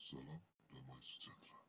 Salam damai sejahtera.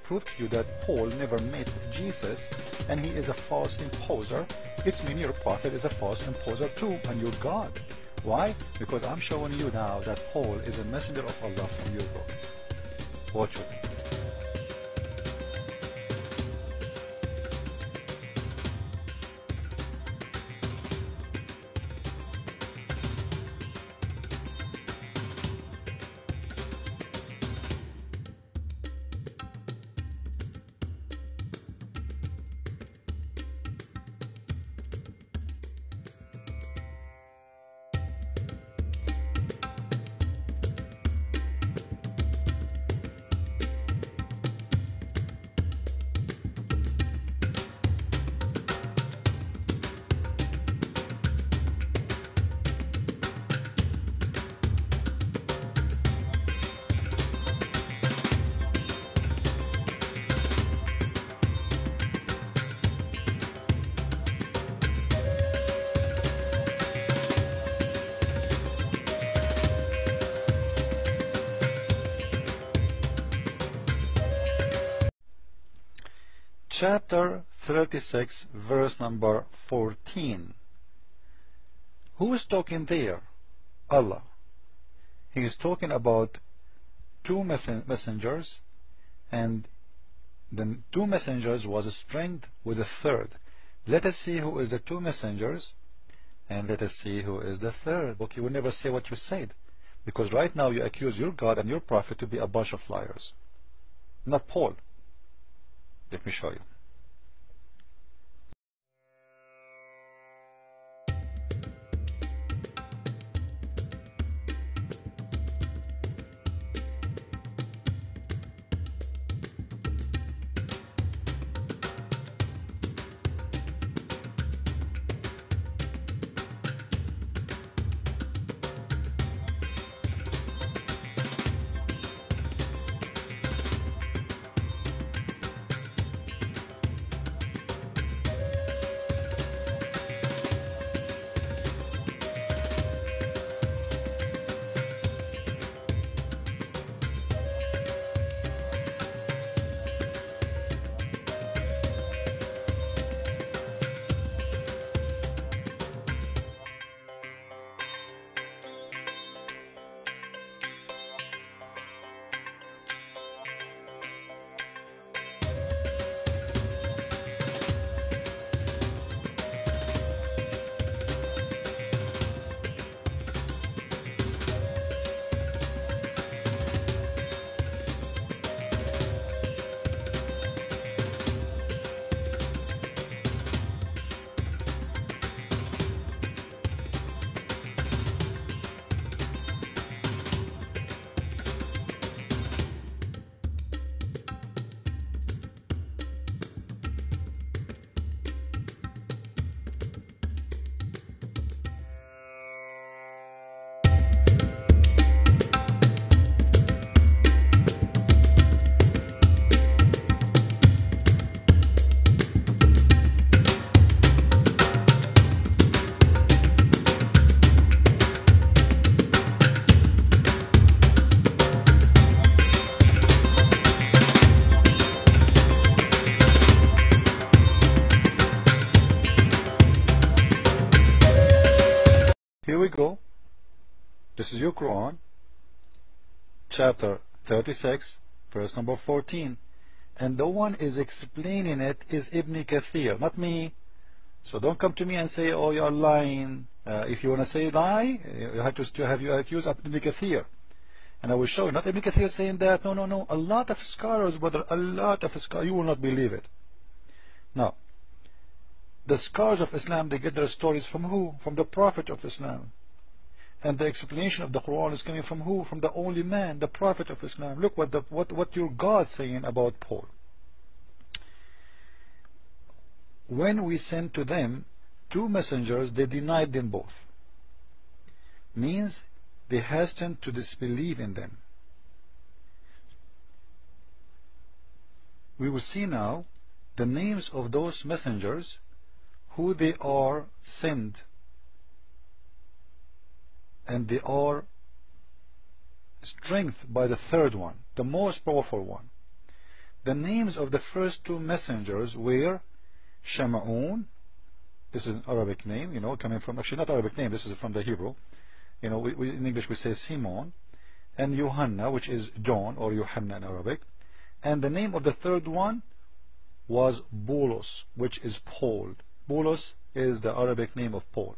Prove to you that Paul never met Jesus and he is a false imposer, it means your prophet is a false imposer too, and your God. Why? Because I'm showing you now that Paul is a messenger of Allah from your book. Watch it. Chapter 36, verse number 14. Who is talking there? Allah. He is talking about two messengers, and the two messengers was strength with a third. Let us see who is the two messengers, and let us see who is the third. Okay, you will never say what you said, because right now you accuse your God and your prophet to be a bunch of liars. Not Paul. Let me show you. Here we go. This is your Quran, chapter 36, verse number 14. and the one is explaining it is Ibn Kathir, not me. So don't come to me and say, oh, you are lying. If you want to say lie, you have to use Ibn Kathir. And I will show you, not Ibn Kathir saying that. No, no, no. A lot of scholars, brother, a lot of scholars. You will not believe it. Now, the scholars of Islam, they get their stories from who? From the Prophet of Islam. And the explanation of the Quran is coming from who? From the only man, the Prophet of Islam. Look what your God saying about Paul. When we sent to them 2 messengers, they denied them both. Means they hastened to disbelieve in them. We will see now the names of those messengers, who they are sent, and they are strengthened by the third one, the most powerful one. The names of the first 2 messengers were Shama'un. This is an Arabic name, coming from, actually not Arabic name, this is from the Hebrew. In English we say Simon. And Yohanna, which is John, or Yohanna in Arabic. And the name of the third one was Baulus, which is Paul. Paulus is the Arabic name of Paul.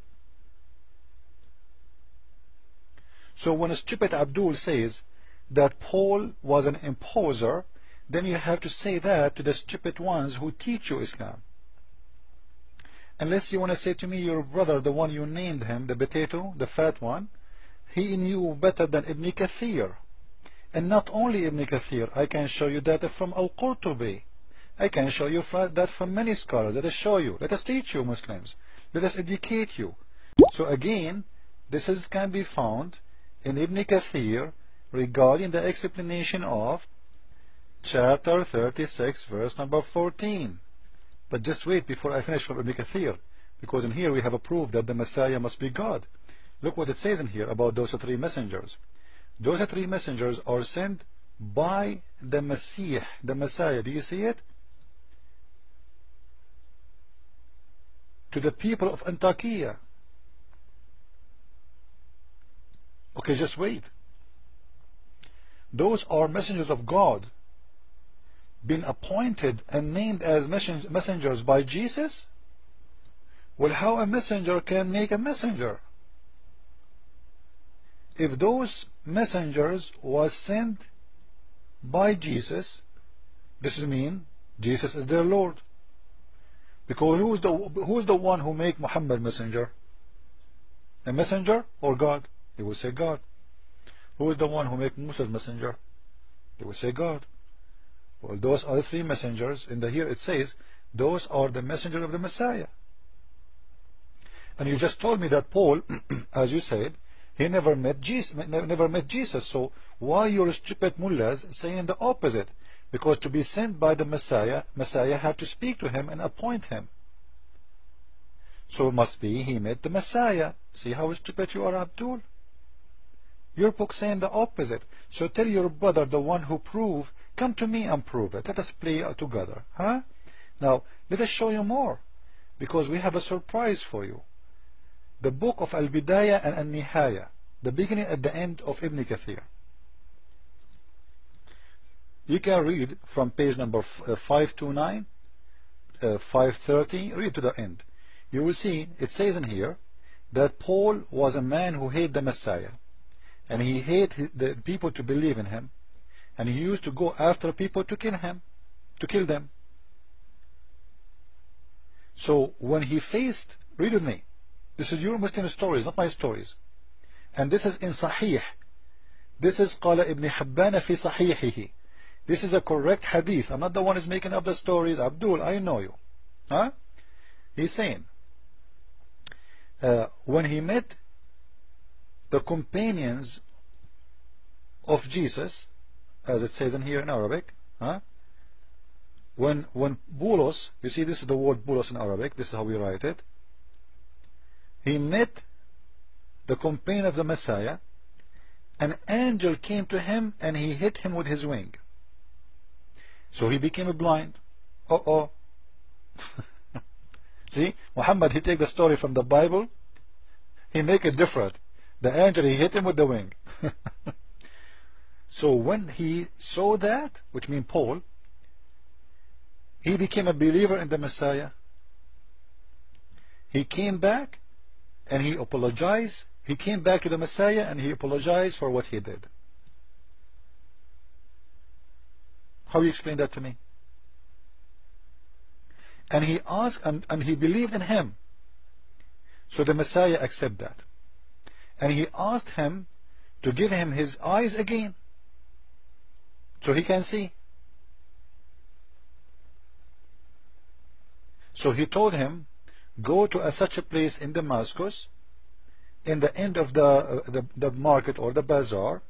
So when a stupid Abdul says that Paul was an imposer, then you have to say that to the stupid ones who teach you Islam. Unless you want to say to me, your brother, the one you named him, the potato, the fat one, he knew better than Ibn Kathir. And not only Ibn Kathir, I can show you that from Al-Qurtubi. I can show you that from many scholars. Let us show you. Let us teach you, Muslims. Let us educate you. So again, this can be found in Ibn Kathir regarding the explanation of chapter 36, verse number 14. But just wait before I finish from Ibn Kathir, because in here we have a proof that the Messiah must be God. Look what it says in here about those 3 messengers. Those 3 messengers are sent by the Messiah. The Messiah, do you see it? To the people of Antakya. Okay, just wait. Those are messengers of God, been appointed and named as messengers by Jesus? Well, how a messenger can make a messenger? If those messengers was sent by Jesus, this means Jesus is their Lord. Because who's the one who make Muhammad messenger? A messenger or God? He will say God. Who is the one who make Musa's messenger? He will say God. Well, those are the 3 messengers. In here it says those are the messengers of the Messiah. And you just told me that Paul, as you said, he never met Jesus. So why your stupid mullahs saying the opposite? Because to be sent by the Messiah had to speak to him and appoint him. So it must be he met the Messiah. See how stupid you are, Abdul? Your book saying the opposite. So tell your brother, the one who proved, come to me and prove it. Let us play together. Huh? Now, let us show you more, because we have a surprise for you. The book of Al-Bidayah and Al-Nihaya, the beginning and the end of Ibn Kathir. You can read from page number 529, 530, read to the end. You will see, it says in here, that Paul was a man who hated the Messiah. And he hated the people to believe in him. And he used to go after people to kill them. So when he faced, read with me, this is your Muslim stories, not my stories. And this is in Sahih. This is قال ابن حبان في صحيحه. This is a correct hadith. I'm not the one who's making up the stories. Abdul, I know you. Huh? He's saying, when he met the companions of Jesus, as it says in here in Arabic, when Baulus, you see this is the word Baulus in Arabic, this is how we write it, he met the companion of the Messiah, an angel came to him and he hit him with his wing. So he became blind. See, Muhammad, he take the story from the Bible, he make it different. The angel, he hit him with the wing. So when he saw that, which means Paul, he became a believer in the Messiah. He came back and he apologized. He came back to the Messiah and he apologized for what he did. How you explain that to me? And he asked, and he believed in him. So the Messiah accepted that. And he asked him to give him his eyes again, so he can see. So he told him, go to such a place in Damascus, in the end of the market or the bazaar,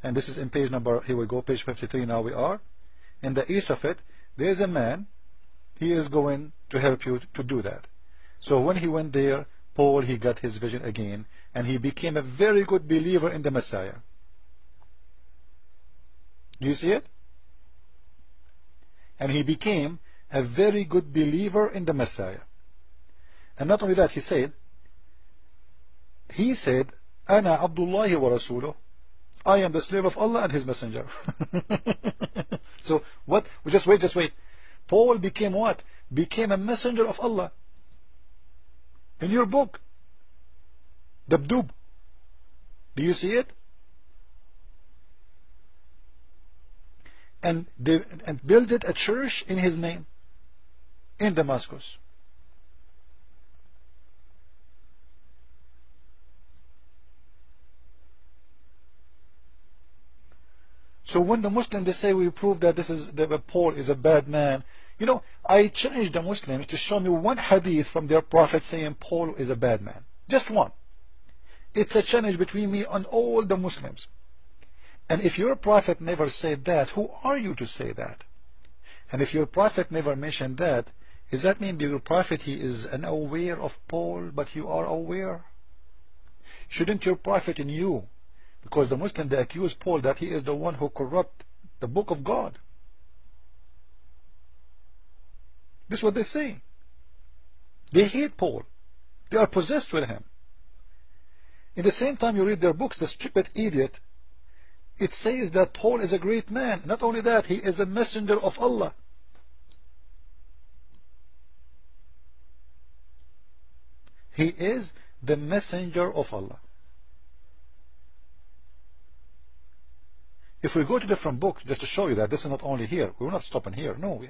and this is in page number, here we go, page 53 now we are. In the east of it, there is a man, he is going to help you to do that. So when he went there, Paul, he got his vision again, and he became a very good believer in the Messiah. Do you see it? And he became a very good believer in the Messiah. And not only that, he said, Ana Abdullahi wa Rasuluh, I am the slave of Allah and his messenger. So what? Just wait. Paul became what? Became a messenger of Allah. In your book, Dabdub. Do you see it? And built a church in his name in Damascus. So when the Muslims, they say we prove that that Paul is a bad man, you know, I challenge the Muslims to show me one hadith from their prophet saying Paul is a bad man. Just one. It's a challenge between me and all the Muslims. And if your prophet never said that, who are you to say that? And if your prophet never mentioned that, does that mean that your prophet, he is unaware of Paul, but you are aware? Shouldn't your prophet in you, because the Muslims, they accuse Paul that he is the one who corrupt the book of God. This is what they say. They hate Paul. They are possessed with him. In the same time you read their books, the stupid idiot, it says that Paul is a great man. Not only that, he is a messenger of Allah. He is the messenger of Allah. If we go to different books, just to show you that this is not only here, we're not stopping here. No.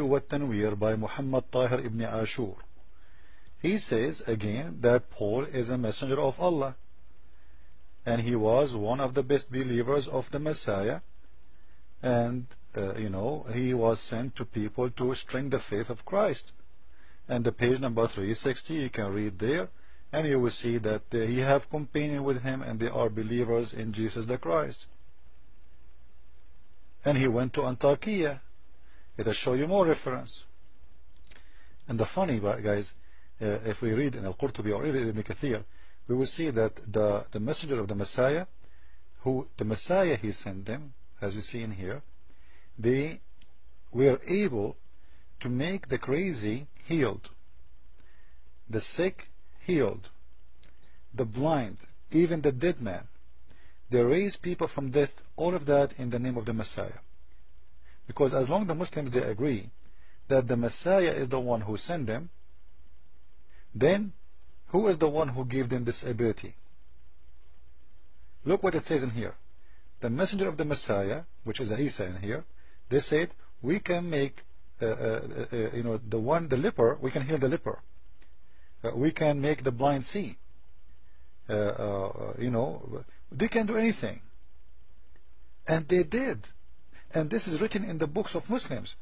والتنوير by Muhammad Tahir ibn Ashur. He says again that Paul is a messenger of Allah, and he was one of the best believers of the Messiah, and he was sent to people to strengthen the faith of Christ. And the page number 360, you can read there, and you will see that he have companion with him, and they are believers in Jesus the Christ. And he went to Antioch. It'll show you more reference. And the funny, guys, if we read in Al-Qurtubi or Ibn Kathir, we will see that the messenger of the Messiah, the Messiah he sent them, as we see in here, they were able to make the crazy healed, the sick healed, the blind, even the dead man. They raised people from death, all of that in the name of the Messiah. Because as long as the Muslims they agree that the Messiah is the one who sent them, then who is the one who gave them this ability? Look what it says in here. The messenger of the Messiah, which is Isa in here, they said we can make the leper, we can heal the leper, we can make the blind see, they can do anything, and they did. And this is written in the books of Muslims.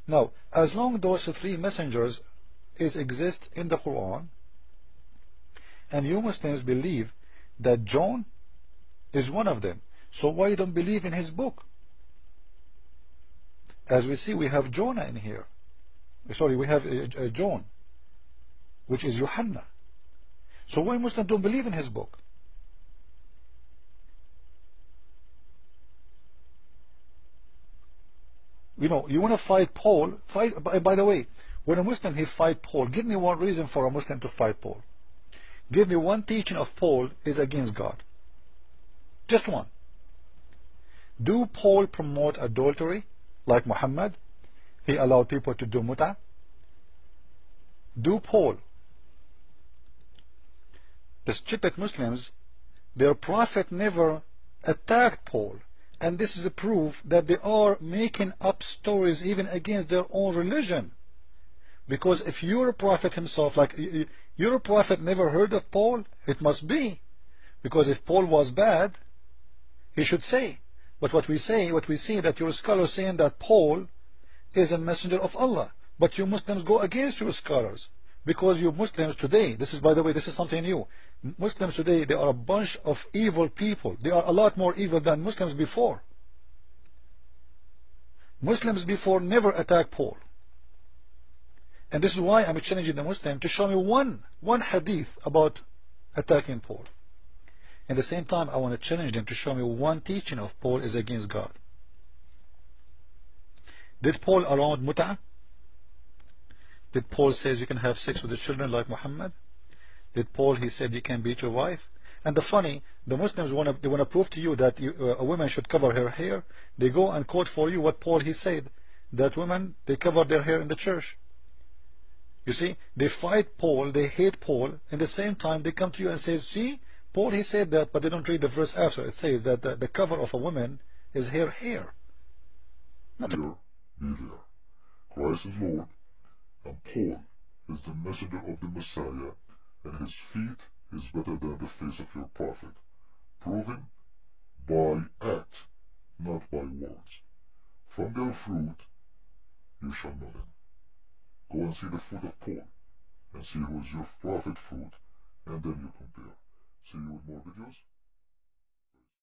Now, as long as those three messengers exist in the Quran, and you Muslims believe that John is one of them, so why you don't believe in his book? As we see, we have Jonah in here. Sorry, we have John, which is Yohanna. So why Muslims don't believe in his book? You want to fight Paul, by the way, when a Muslim he fight Paul, give me one reason for a Muslim to fight Paul. Give me one teaching of Paul is against God. Just one. Do Paul promote adultery like Muhammad? He allowed people to do mut'ah? Do Paul? The stupid Muslims, their prophet never attacked Paul. And this is a proof that they are making up stories even against their own religion. Because if your prophet himself, like your prophet never heard of Paul, it must be. Because if Paul was bad, he should say. But what we see that your scholars saying that Paul is a messenger of Allah. But you Muslims go against your scholars. Because you Muslims today, this is, by the way, this is something new. Muslims today, they are a bunch of evil people. They are a lot more evil than Muslims before. Muslims before never attacked Paul. And this is why I'm challenging the Muslim to show me one hadith about attacking Paul. At the same time, I want to challenge them to show me one teaching of Paul is against God. Did Paul allow mut'ah? Did Paul says you can have sex with the children like Muhammad? Did Paul he said you can beat your wife? And the funny, the Muslims want to prove to you that a woman should cover her hair. They go and quote for you what Paul he said, that women they cover their hair in the church. You see, they fight Paul, they hate Paul, and at the same time they come to you and say, see, Paul he said that, but they don't read the verse after. It says that the cover of a woman is her hair. Christ is Lord, and Paul is the messenger of the Messiah, and his feet is better than the face of your prophet, proven by act, not by words. From their fruit you shall know them. Go and see the fruit of Paul, and see who is your prophet fruit, and then you compare. See you with more videos.